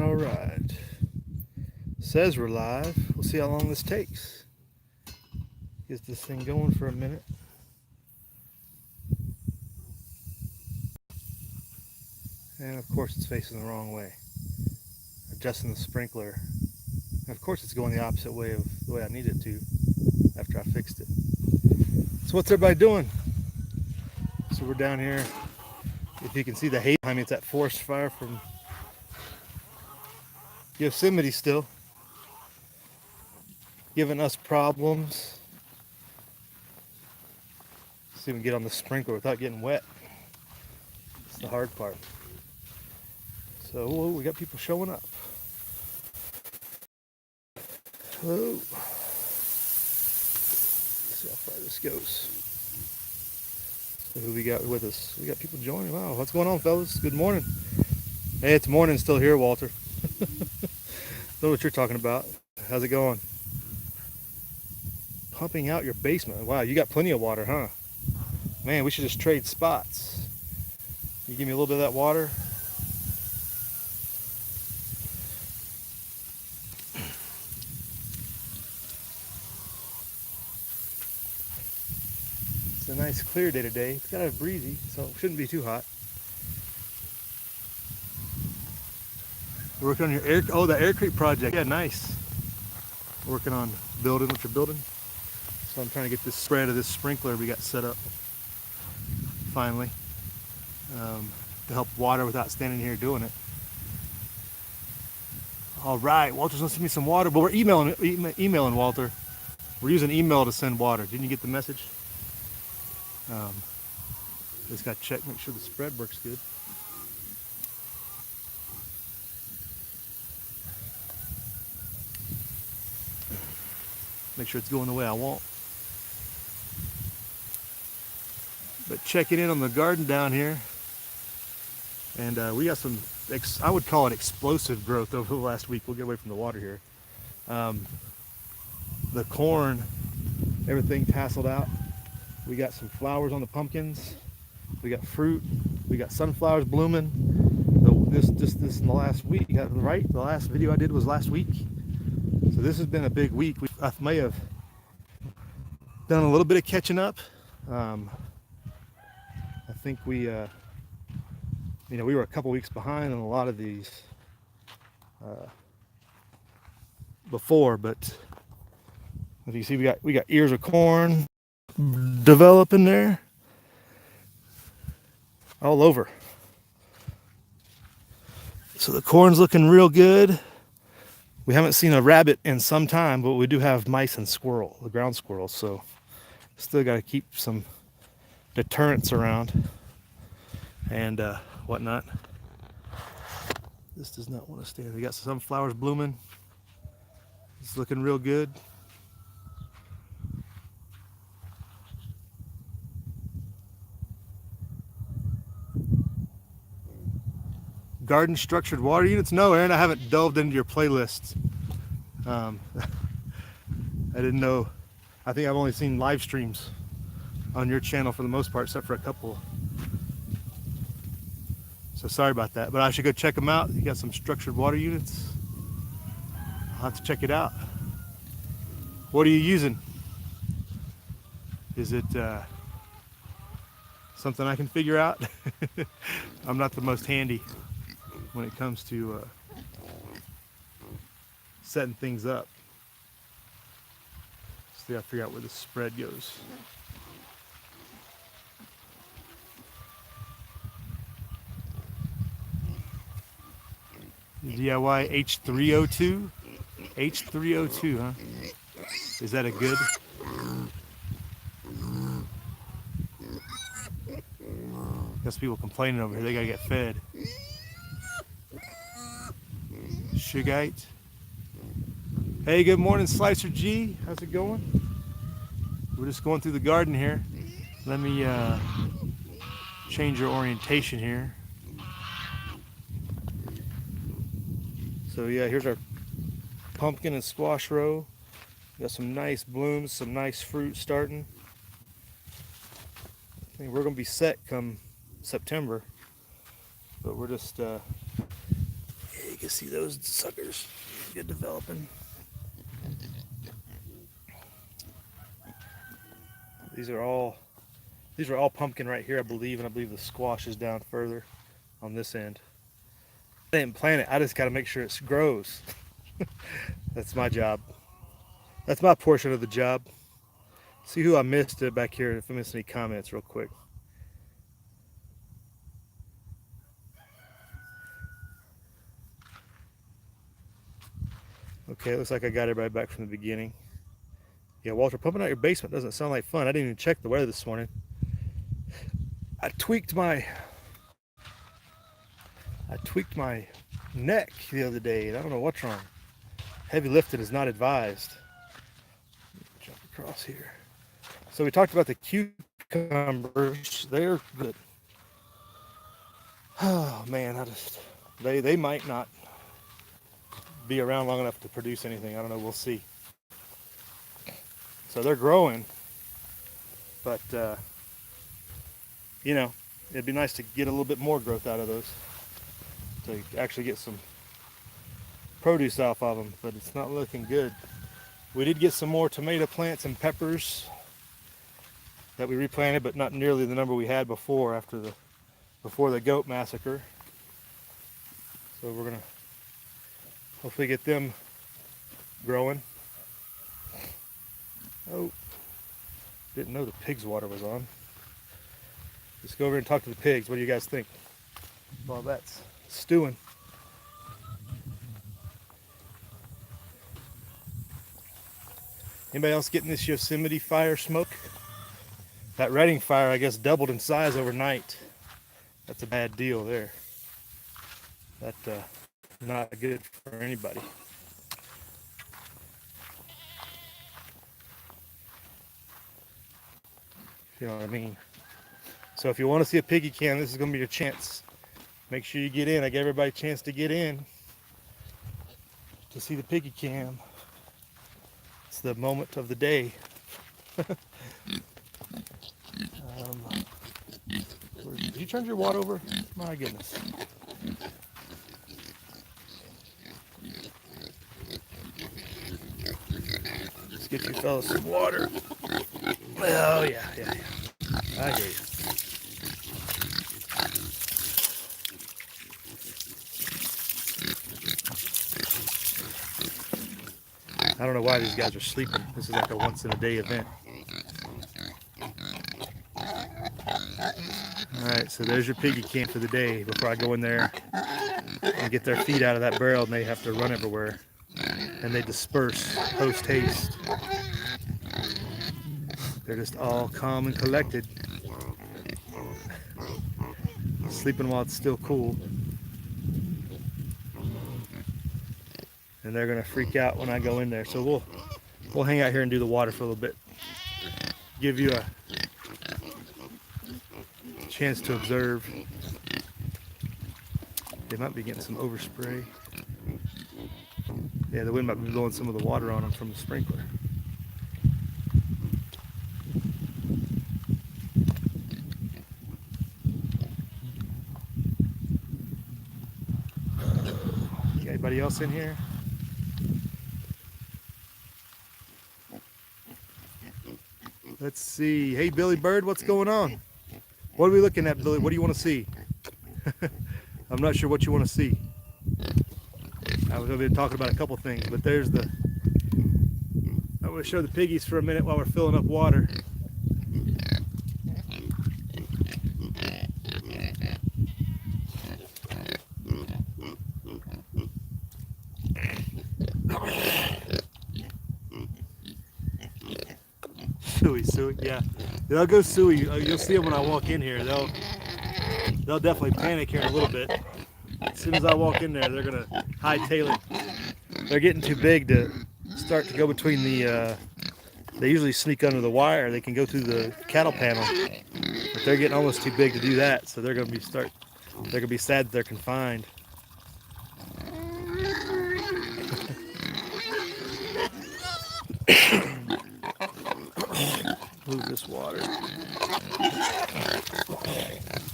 All right. Says we're live. We'll see how long this takes. Get this thing going for a minute. And of course it's facing the wrong way. Adjusting the sprinkler. And of course it's going the opposite way of the way I need it to after I fixed it. So what's everybody doing? So we're down here. If you can see the haze behind me, it's that forest fire from Yosemite still. Giving us problems. See if we can get on the sprinkler without getting wet. It's the hard part. So we got people showing up. Hello. Let's see how far this goes. So who we got with us? We got people joining. Wow, what's going on, fellas? Good morning. Hey, it's morning still here, Walter. Know what you're talking about. How's it going? Pumping out your basement. Wow, you got plenty of water, huh? Man, we should just trade spots. You give me a little bit of that water. It's a nice clear day today. It's kind of breezy, so it shouldn't be too hot. Working on your the Air Creek project. Yeah, nice. Working on building what you're building. So I'm trying to get this spread of this sprinkler we got set up finally to help water without standing here doing it. All right, Walter's gonna send me some water, but we're emailing Walter. We're using email to send water. Didn't you get the message? Just got to check, make sure the spread works good. Make sure it's going the way I want. But checking in on the garden down here, and we got some, I would call it explosive growth over the last week. We'll get away from the water here. The corn, everything tasseled out. We got some flowers on the pumpkins. We got fruit. We got sunflowers blooming. This in the last week, right? The last video I did was last week. So this has been a big week. I may have done a little bit of catching up. I think we were a couple weeks behind on a lot of these before, but as you see, we got ears of corn developing there all over. So the corn's looking real good. We haven't seen a rabbit in some time, but we do have mice and the ground squirrels, so still got to keep some deterrents around and whatnot. This does not want to stand. We got some sunflowers blooming. It's looking real good. Garden structured water units? No, Aaron, I haven't delved into your playlists. I didn't know. I think I've only seen live streams on your channel for the most part, except for a couple. So sorry about that, but I should go check them out. You got some structured water units. I'll have to check it out. What are you using? Is it something I can figure out? I'm not the most handy when it comes to setting things up. So I gotta figure out where the spread goes. DIY H302? H302, huh? Is that a good? There's people complaining over here. They gotta get fed. Shugite. Hey, good morning, Slicer G. How's it going? We're just going through the garden here. Let me change your orientation here. So yeah, here's our pumpkin and squash row. Got some nice blooms, some nice fruit starting. I think we're gonna be set come September, but we're just hey can see those suckers get developing. These are all pumpkin right here, I believe, and I believe the squash is down further on this end. I didn't plant it. I just got to make sure it grows. That's my job. That's my portion of the job. See who I missed back here, if I missed any comments real quick. Okay, it looks like I got everybody back from the beginning. Yeah, Walter, pumping out your basement doesn't sound like fun. I didn't even check the weather this morning. I tweaked my neck the other day, and I don't know what's wrong. Heavy lifting is not advised. Jump across here. So we talked about the cucumbers. They're good. Oh man, they might not be around long enough to produce anything. I don't know. We'll see. So they're growing, but you know, it'd be nice to get a little bit more growth out of those to actually get some produce off of them, but it's not looking good. We did get some more tomato plants and peppers that we replanted, but not nearly the number we had before before the goat massacre. So we're gonna hopefully get them growing. Oh, didn't know the pigs' water was on. Let's go over and talk to the pigs. What do you guys think? Well, that's stewing. Anybody else getting this Yosemite fire smoke? That Redding fire, I guess, doubled in size overnight. That's a bad deal there. That's not good for anybody. You know what I mean? So if you want to see a piggy cam, this is going to be your chance. Make sure you get in. I gave everybody a chance to get in to see the piggy cam. It's the moment of the day. Did you turn your water over? My goodness. Let's get you fellas some water. Oh yeah. I hear you. I don't know why these guys are sleeping. This is like a once in a day event. Alright, so there's your piggy camp for the day before I go in there and get their feet out of that barrel and they have to run everywhere. And they disperse post haste. They're just all calm and collected. Sleeping while it's still cool. And they're gonna freak out when I go in there. So we'll hang out here and do the water for a little bit. Give you a chance to observe. They might be getting some overspray. Yeah, the wind might be blowing some of the water on them from the sprinkler. Anybody else in here? Let's see. Hey, Billy Bird, what's going on? What are we looking at, Billy? What do you want to see? I'm not sure what you want to see. I was over here talking about a couple things, but there's the... I want to show the piggies for a minute while we're filling up water. Suey, yeah. They'll go suey. You'll see them when I walk in here. They'll definitely panic here in a little bit. As soon as I walk in there, they're gonna hightail it. They're getting too big to start to go between the. They usually sneak under the wire. They can go through the cattle panel, but they're getting almost too big to do that. So they're gonna be sad that they're confined. Move this water.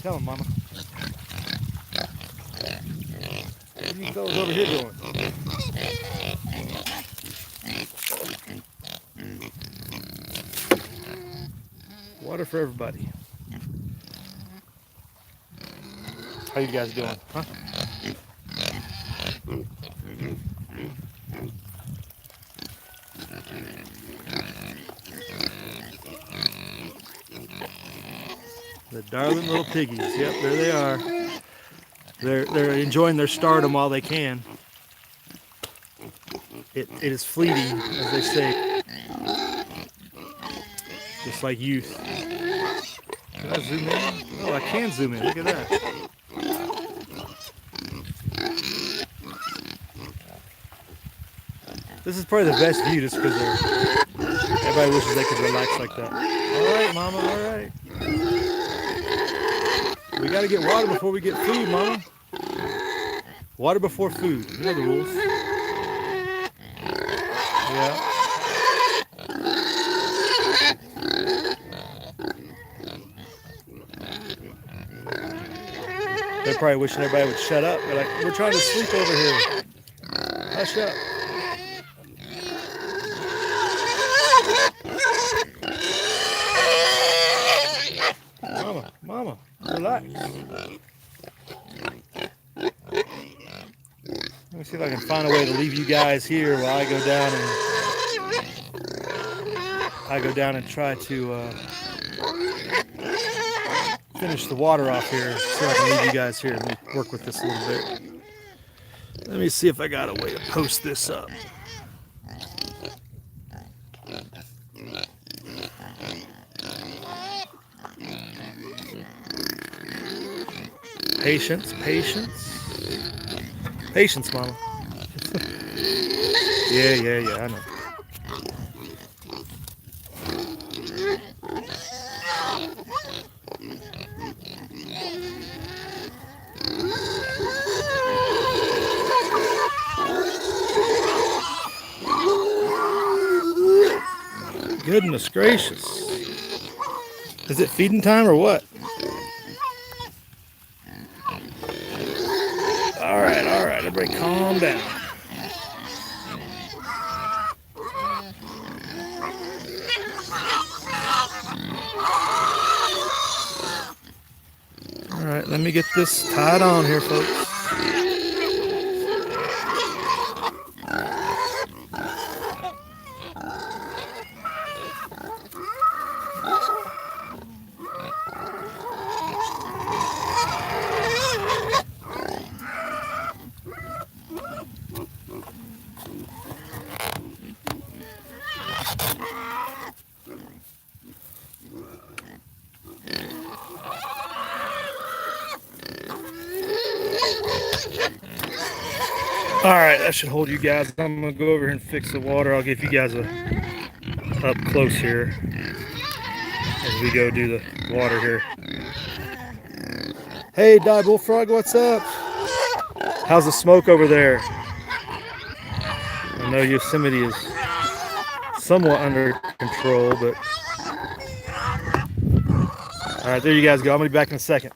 Tell him, Mama. you fellas over here doing? Water for everybody. How you guys doing? Huh? The darling little piggies. Yep, there they are. They're enjoying their stardom while they can. It is fleeting, as they say. Just like youth. Can I zoom in? Oh, I can zoom in. Look at that. This is probably the best view just because everybody wishes they could relax like that. All right, Mama, all right. We got to get water before we get food, Mama. Water before food. You know the rules. Yeah. They're probably wishing everybody would shut up. They're like, we're trying to sleep over here. Hush up. Mama, relax. Let me see if I can find a way to leave you guys here while I go down and try to finish the water off here so I can leave you guys here and work with this a little bit. Let me see if I got a way to post this up. Patience, Mama. Yeah, I know. Goodness gracious. Is it feeding time or what? All right, everybody calm down. All right, let me get this tied on here, folks. All right, that should hold you guys. I'm gonna go over here and fix the water. I'll give you guys a up close here as we go do the water here. Hey, Die Bullfrog, what's up? How's the smoke over there? I know Yosemite is somewhat under control, but all right, there you guys go. I'm gonna be back in a second.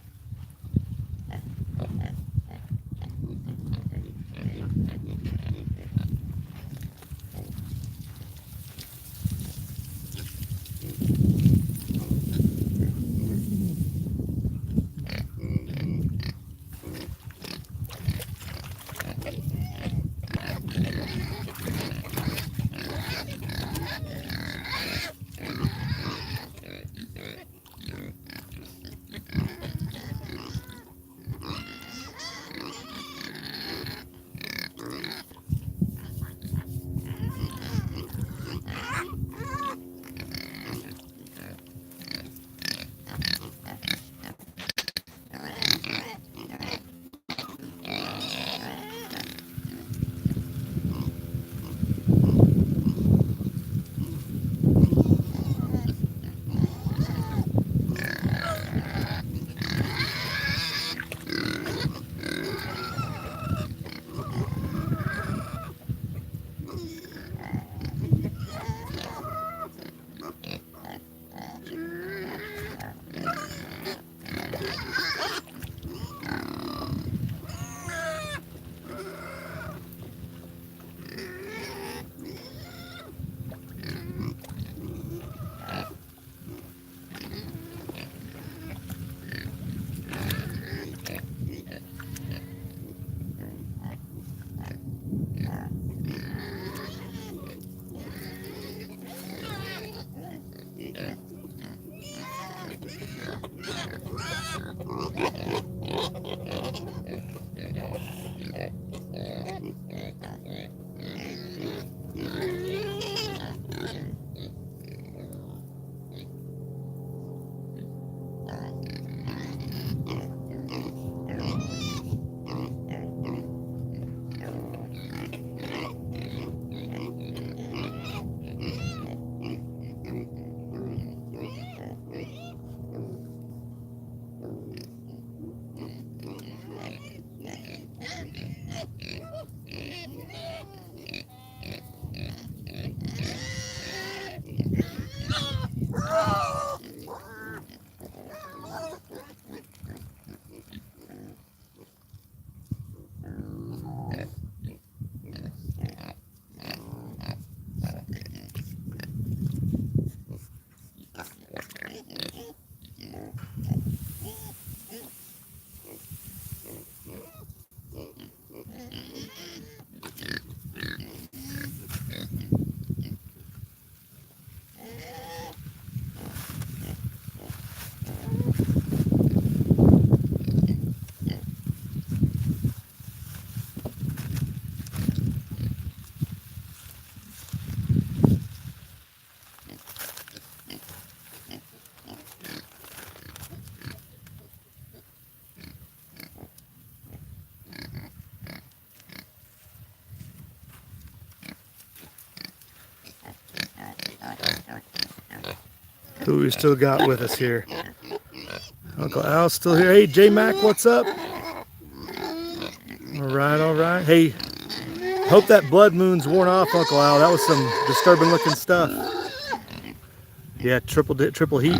Who we still got with us here? Uncle Al's still here. Hey, J Mac, what's up? All right, all right. Hey, hope that blood moon's worn off, Uncle Al. That was some disturbing looking stuff. Yeah, triple heat.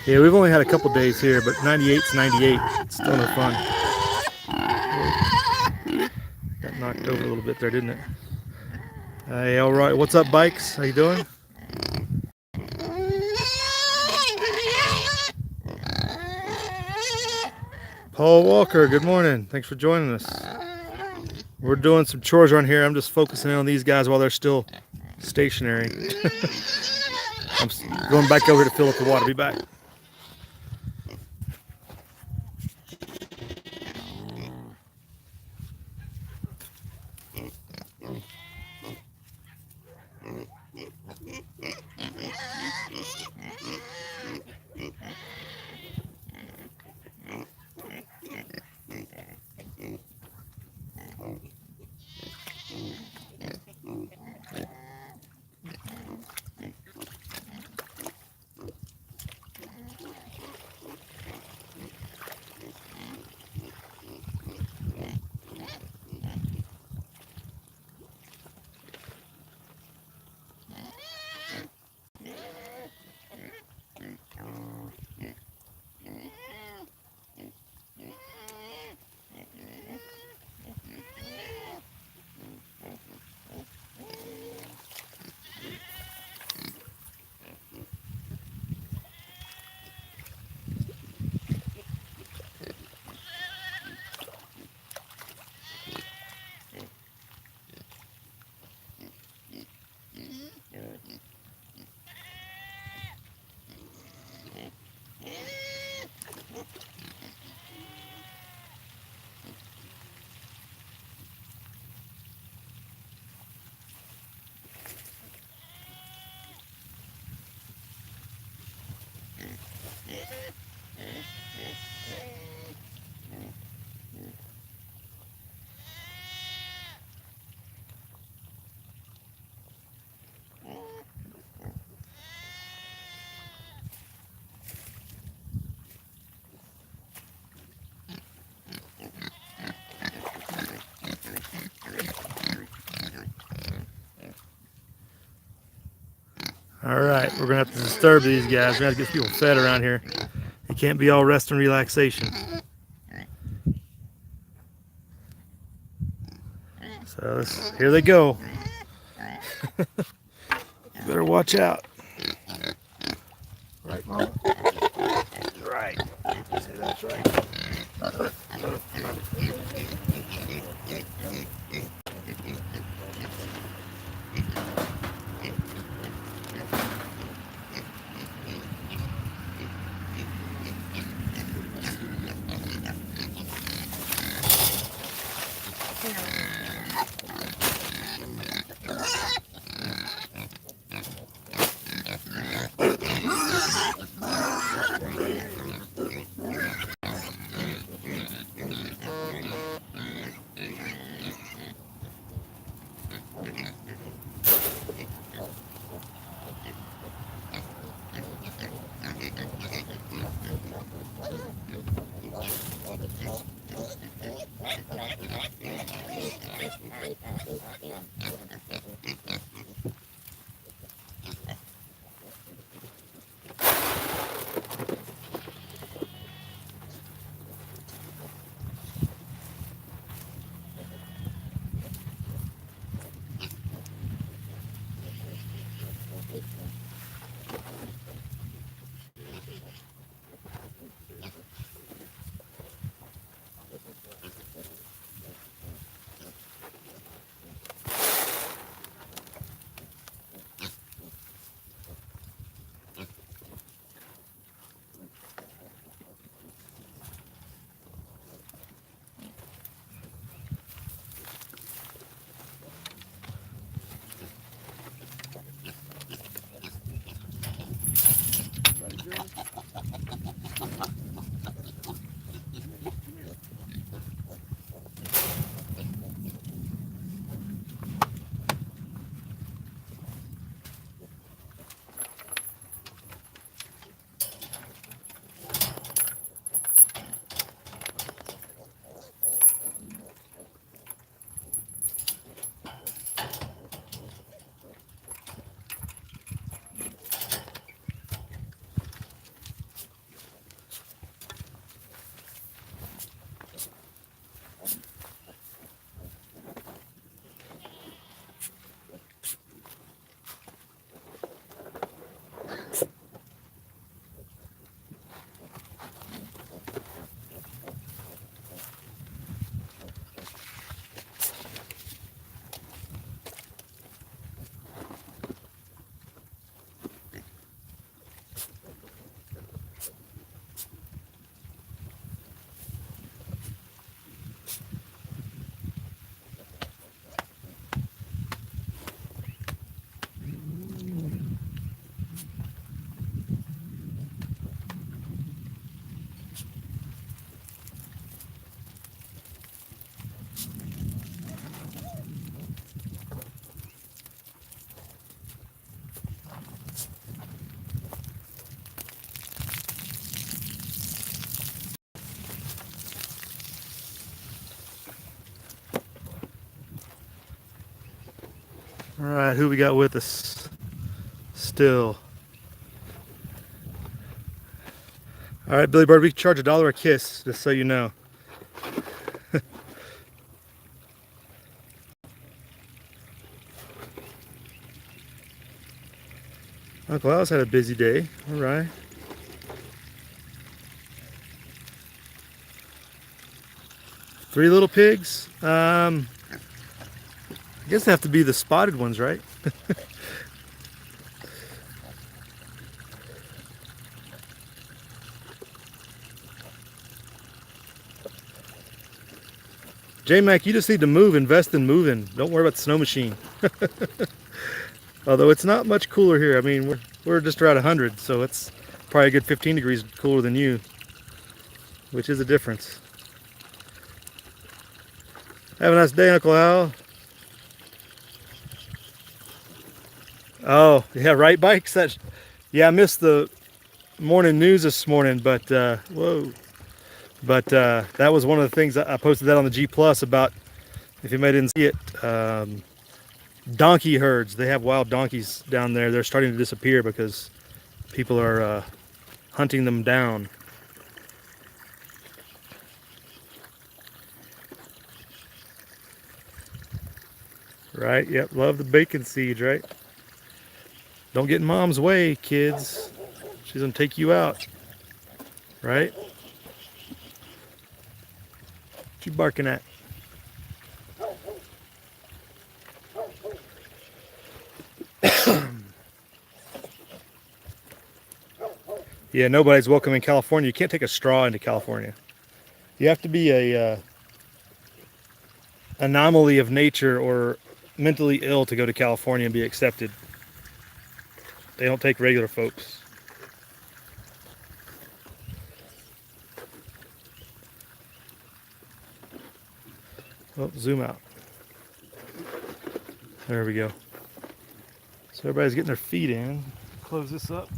Yeah, we've only had a couple days here, but 98's 98. It's still no fun. Got knocked over a little bit there, didn't it? Hey, all right. What's up, Bikes? How you doing? Paul Walker, good morning. Thanks for joining us. We're doing some chores around here. I'm just focusing in on these guys while they're still stationary. I'm going back over to fill up the water. Be back. All right, we're gonna have to disturb these guys. We're gonna have to get people fed around here. It can't be all rest and relaxation. So here they go. You better watch out. Right, Mama? Right. See, that's right. All right, who we got with us still? All right, Billy Bird, we can charge $1 a kiss, just so you know. Uncle Al's had a busy day. All right. Three little pigs. I guess they have to be the spotted ones, right? J-Mac, you just need to move, invest in moving. Don't worry about the snow machine. Although it's not much cooler here. I mean, we're just around 100, so it's probably a good 15 degrees cooler than you, which is a difference. Have a nice day, Uncle Al. Oh, yeah, right, bikes? Yeah, I missed the morning news this morning, but, whoa. But that was one of the things, I posted that on the G Plus about, if you didn't see it, donkey herds. They have wild donkeys down there. They're starting to disappear because people are hunting them down. Right, yep, love the bacon seeds, right? Don't get in mom's way, kids. She's gonna take you out, right? What you barking at? Yeah, nobody's welcome in California. You can't take a straw into California. You have to be a anomaly of nature or mentally ill to go to California and be accepted. They don't take regular folks. Oh, zoom out. There we go. So everybody's getting their feet in. Close this up.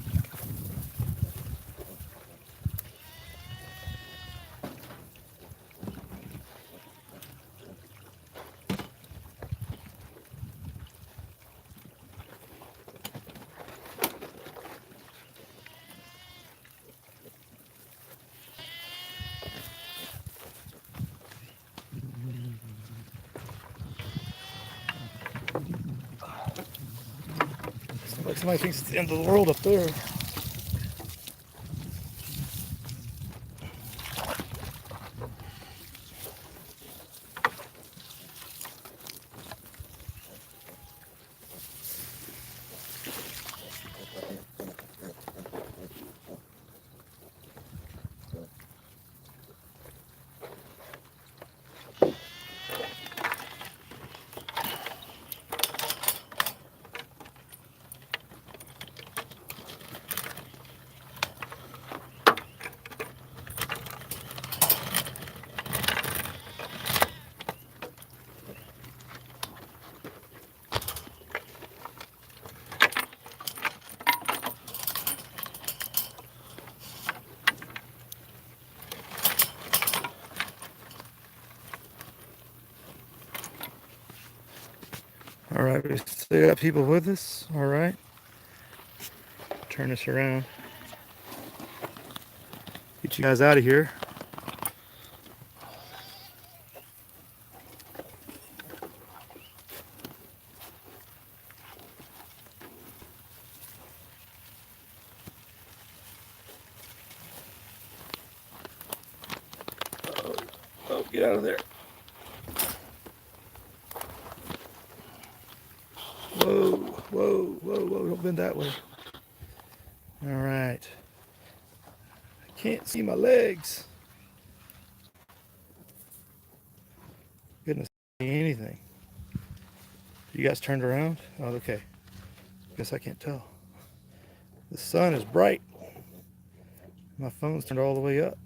Like somebody thinks it's the end of the world up there. All right, we still got people with us. All right. Turn this around. Get you guys out of here. Oh, get out of there. Whoa, whoa, whoa, whoa, don't bend that way. All right. I can't see my legs. Goodness, anything. You guys turned around? Oh, okay. Guess I can't tell. The sun is bright. My phone's turned all the way up.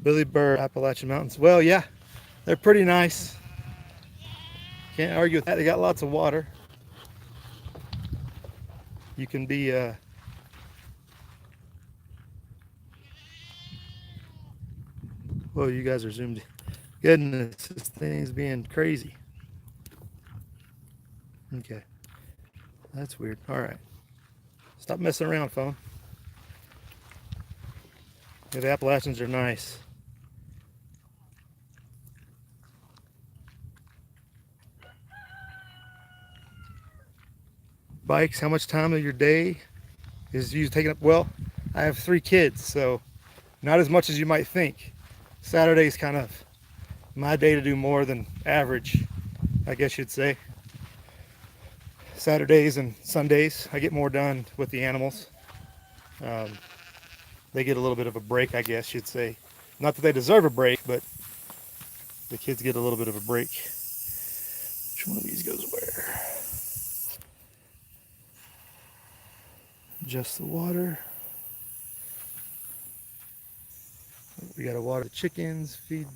Billy Bird, Appalachian Mountains. Well, yeah, they're pretty nice. Can't argue with that. They got lots of water. You can be whoa, you guys are zoomed in. Goodness, this thing's being crazy. Okay. That's weird. All right. Stop messing around, phone. Yeah, the Appalachians are nice. Bikes, how much time of your day is used taking up? Well, I have 3 kids, so not as much as you might think. Saturday's kind of my day to do more than average, I guess you'd say. Saturdays and Sundays, I get more done with the animals. Um, they get a little bit of a break, I guess you'd say. Not that they deserve a break, but the kids get a little bit of a break. Which one of these goes where? Just the water. We gotta water the chickens, feed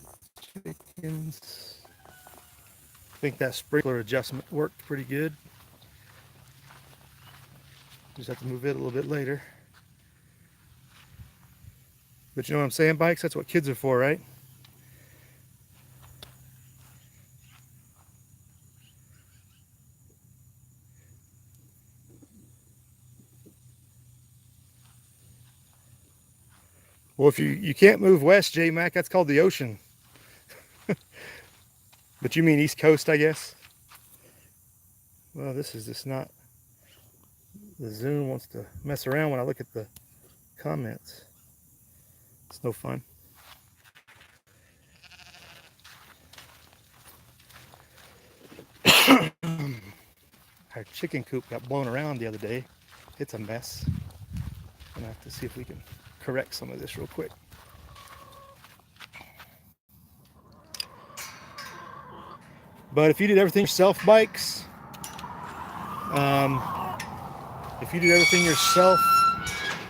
chickens. I think that sprinkler adjustment worked pretty good. Just have to move it a little bit later. But you know what I'm saying, bikes? That's what kids are for, right? Well, if you can't move west, J Mac, that's called the ocean. But you mean East Coast, I guess? Well, this is just not. The Zoom wants to mess around when I look at the comments. It's no fun. Our chicken coop got blown around the other day. It's a mess. I'm gonna have to see if we can correct some of this real quick. But if you did everything yourself, bikes, if you did everything yourself,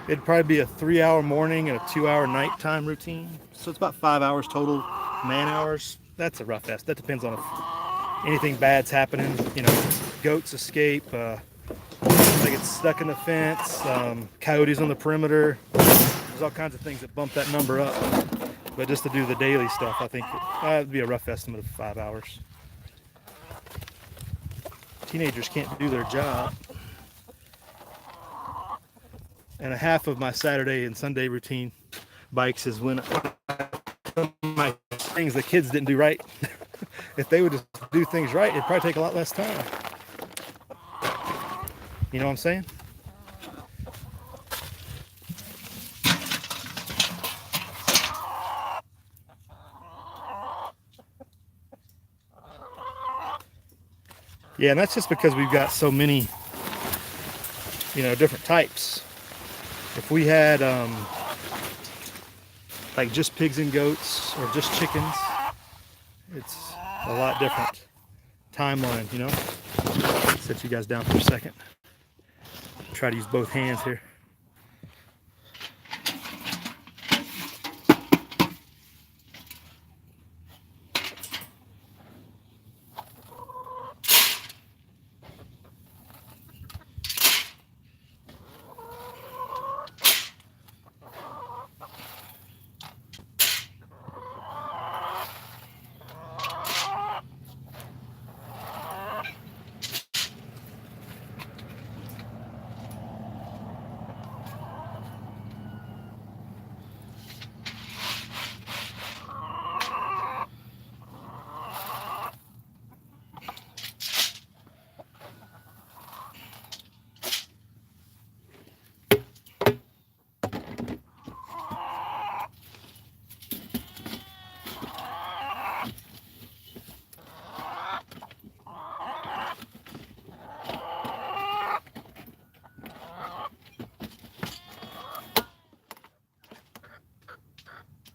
it'd probably be a 3-hour morning and a 2-hour nighttime routine. So it's about 5 hours total man hours. That's a rough estimate. That depends on if anything bad's happening. You know, goats escape, they get stuck in the fence, coyotes on the perimeter. There's all kinds of things that bump that number up. But just to do the daily stuff, I think that'd be a rough estimate of 5 hours. Teenagers can't do their job. And a half of my Saturday and Sunday routine bikes is when my things the kids didn't do right. If they would just do things right, it'd probably take a lot less time. You know what I'm saying? Yeah, and that's just because we've got so many, different types. If we had like just pigs and goats or just chickens, it's a lot different timeline, Set you guys down for a second. Try to use both hands here.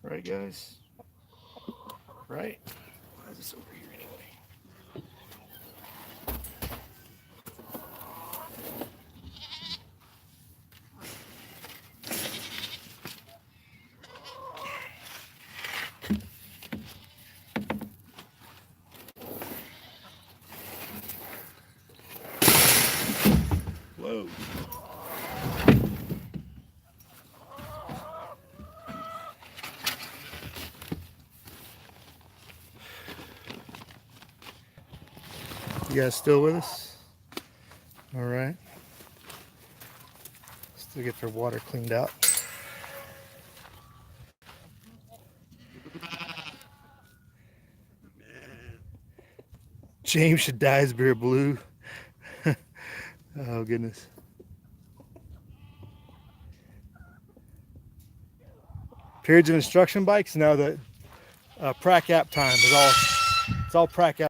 Right, guys? Right? Why is this over here anyway? Whoa. You guys still with us? All right. Still get their water cleaned out. James should dye his beer blue. Oh, goodness. Periods of instruction bikes. Now the prac app time is all. It's all prac app.